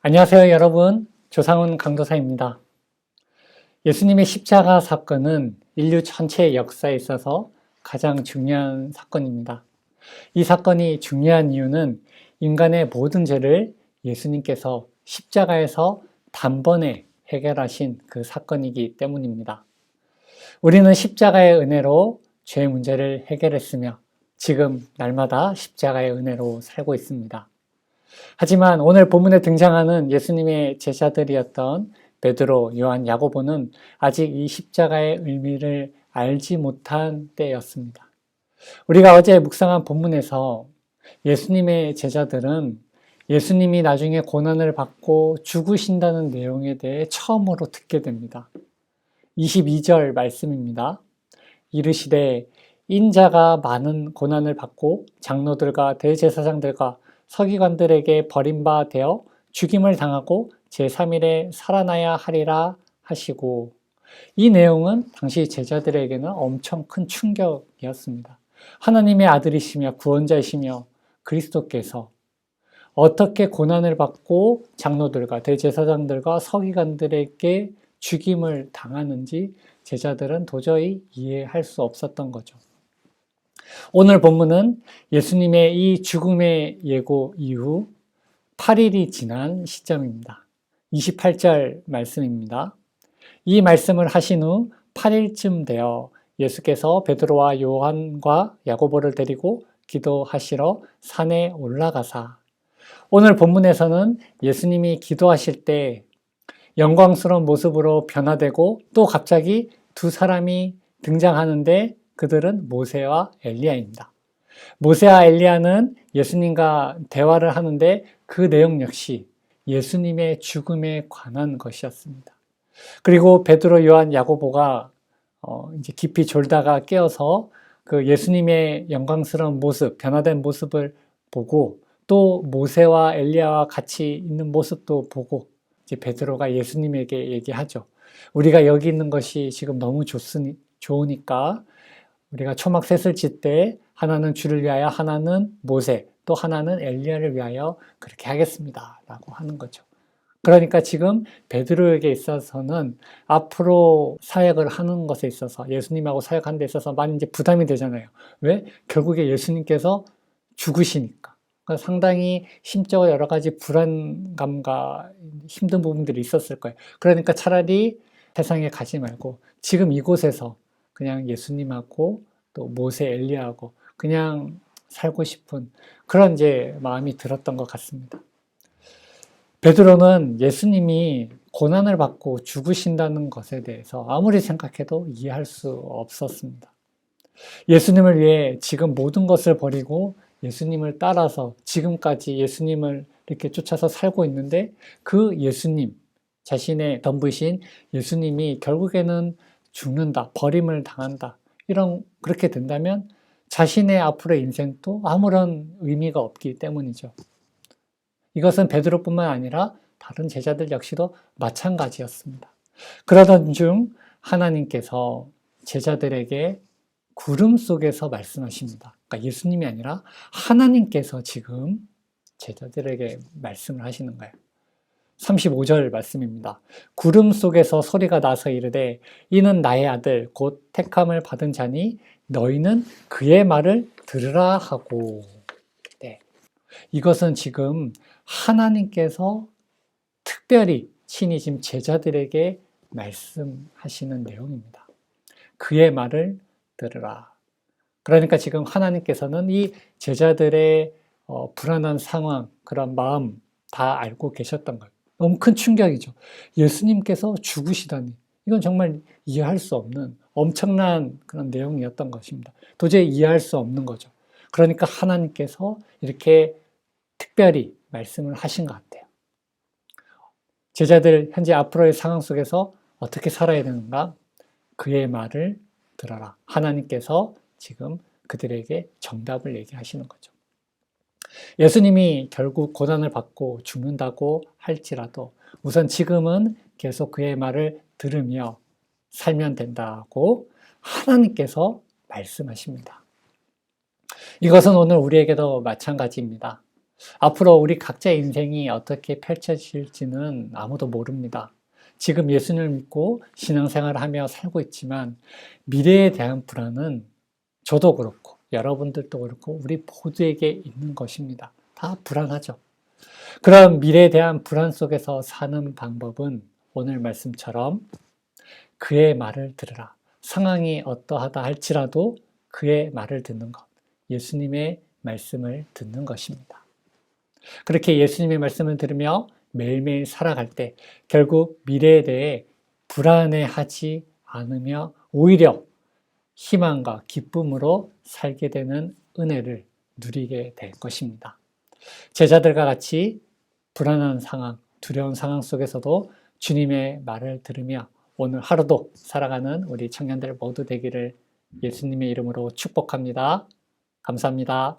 안녕하세요, 여러분. 조상훈 강도사입니다. 예수님의 십자가 사건은 인류 전체의 역사에 있어서 가장 중요한 사건입니다. 이 사건이 중요한 이유는 인간의 모든 죄를 예수님께서 십자가에서 단번에 해결하신 그 사건이기 때문입니다. 우리는 십자가의 은혜로 죄 문제를 해결했으며 지금 날마다 십자가의 은혜로 살고 있습니다. 하지만 오늘 본문에 등장하는 예수님의 제자들이었던 베드로, 요한, 야고보는 아직 이 십자가의 의미를 알지 못한 때였습니다. 우리가 어제 묵상한 본문에서 예수님의 제자들은 예수님이 나중에 고난을 받고 죽으신다는 내용에 대해 처음으로 듣게 됩니다. 22절 말씀입니다. 이르시되 인자가 많은 고난을 받고 장로들과 대제사장들과 서기관들에게 버림받아 죽임을 당하고 제3일에 살아나야 하리라 하시고, 이 내용은 당시 제자들에게는 엄청 큰 충격이었습니다. 하나님의 아들이시며 구원자이시며 그리스도께서 어떻게 고난을 받고 장로들과 대제사장들과 서기관들에게 죽임을 당하는지 제자들은 도저히 이해할 수 없었던 거죠. 오늘 본문은 예수님의 이 죽음의 예고 이후 8일이 지난 시점입니다. 28절 말씀입니다. 이 말씀을 하신 후 8일쯤 되어 예수께서 베드로와 요한과 야고보를 데리고 기도하시러 산에 올라가사. 오늘 본문에서는 예수님이 기도하실 때 영광스러운 모습으로 변화되고 또 갑자기 두 사람이 등장하는데 그들은 모세와 엘리야입니다. 모세와 엘리야는 예수님과 대화를 하는데 그 내용 역시 예수님의 죽음에 관한 것이었습니다. 그리고 베드로, 요한, 야고보가 이제 깊이 졸다가 깨어서 그 예수님의 영광스러운 모습, 변화된 모습을 보고 또 모세와 엘리야와 같이 있는 모습도 보고 이제 베드로가 예수님에게 얘기하죠. 우리가 여기 있는 것이 지금 너무 좋으니까 우리가 초막 셋을 칠 때 하나는 주를 위하여, 하나는 모세, 또 하나는 엘리야를 위하여 그렇게 하겠습니다 라고 하는 거죠. 그러니까 지금 베드로에게 있어서는 앞으로 사역을 하는 것에 있어서 예수님하고 사역하는 데 있어서 많이 이제 부담이 되잖아요. 왜? 결국에 예수님께서 죽으시니까. 그러니까 상당히 심적으로 여러 가지 불안감과 힘든 부분들이 있었을 거예요. 그러니까 차라리 세상에 가지 말고 지금 이곳에서 그냥 예수님하고 또 모세, 엘리야하고 그냥 살고 싶은 그런 이제 마음이 들었던 것 같습니다. 베드로는 예수님이 고난을 받고 죽으신다는 것에 대해서 아무리 생각해도 이해할 수 없었습니다. 예수님을 위해 지금 모든 것을 버리고 예수님을 따라서 지금까지 예수님을 이렇게 쫓아서 살고 있는데 그 예수님, 자신의 전부이신 예수님이 결국에는 죽는다, 버림을 당한다, 그렇게 된다면 자신의 앞으로의 인생도 아무런 의미가 없기 때문이죠. 이것은 베드로뿐만 아니라 다른 제자들 역시도 마찬가지였습니다. 그러던 중 하나님께서 제자들에게 구름 속에서 말씀하십니다. 그러니까 예수님이 아니라 하나님께서 지금 제자들에게 말씀을 하시는 거예요. 35절 말씀입니다. 구름 속에서 소리가 나서 이르되 이는 나의 아들 곧 택함을 받은 자니 너희는 그의 말을 들으라 하고. 네. 이것은 지금 하나님께서 특별히 친히 지금 제자들에게 말씀하시는 내용입니다. 그의 말을 들으라. 그러니까 지금 하나님께서는 이 제자들의 불안한 상황, 그런 마음 다 알고 계셨던 거예요. 너무 큰 충격이죠. 예수님께서 죽으시다니. 이건 정말 이해할 수 없는 엄청난 그런 내용이었던 것입니다. 도저히 이해할 수 없는 거죠. 그러니까 하나님께서 이렇게 특별히 말씀을 하신 것 같아요. 제자들 현재 앞으로의 상황 속에서 어떻게 살아야 되는가? 그의 말을 들어라. 하나님께서 지금 그들에게 정답을 얘기하시는 거죠. 예수님이 결국 고난을 받고 죽는다고 할지라도 우선 지금은 계속 그의 말을 들으며 살면 된다고 하나님께서 말씀하십니다. 이것은 오늘 우리에게도 마찬가지입니다. 앞으로 우리 각자의 인생이 어떻게 펼쳐질지는 아무도 모릅니다. 지금 예수님을 믿고 신앙생활을 하며 살고 있지만 미래에 대한 불안은 저도 그렇고 여러분들도 그렇고 우리 모두에게 있는 것입니다. 다 불안하죠. 그런 미래에 대한 불안 속에서 사는 방법은 오늘 말씀처럼 그의 말을 들으라. 상황이 어떠하다 할지라도 그의 말을 듣는 것. 예수님의 말씀을 듣는 것입니다. 그렇게 예수님의 말씀을 들으며 매일매일 살아갈 때 결국 미래에 대해 불안해하지 않으며 오히려 희망과 기쁨으로 살게 되는 은혜를 누리게 될 것입니다. 제자들과 같이 불안한 상황, 두려운 상황 속에서도 주님의 말을 들으며 오늘 하루도 살아가는 우리 청년들 모두 되기를 예수님의 이름으로 축복합니다. 감사합니다.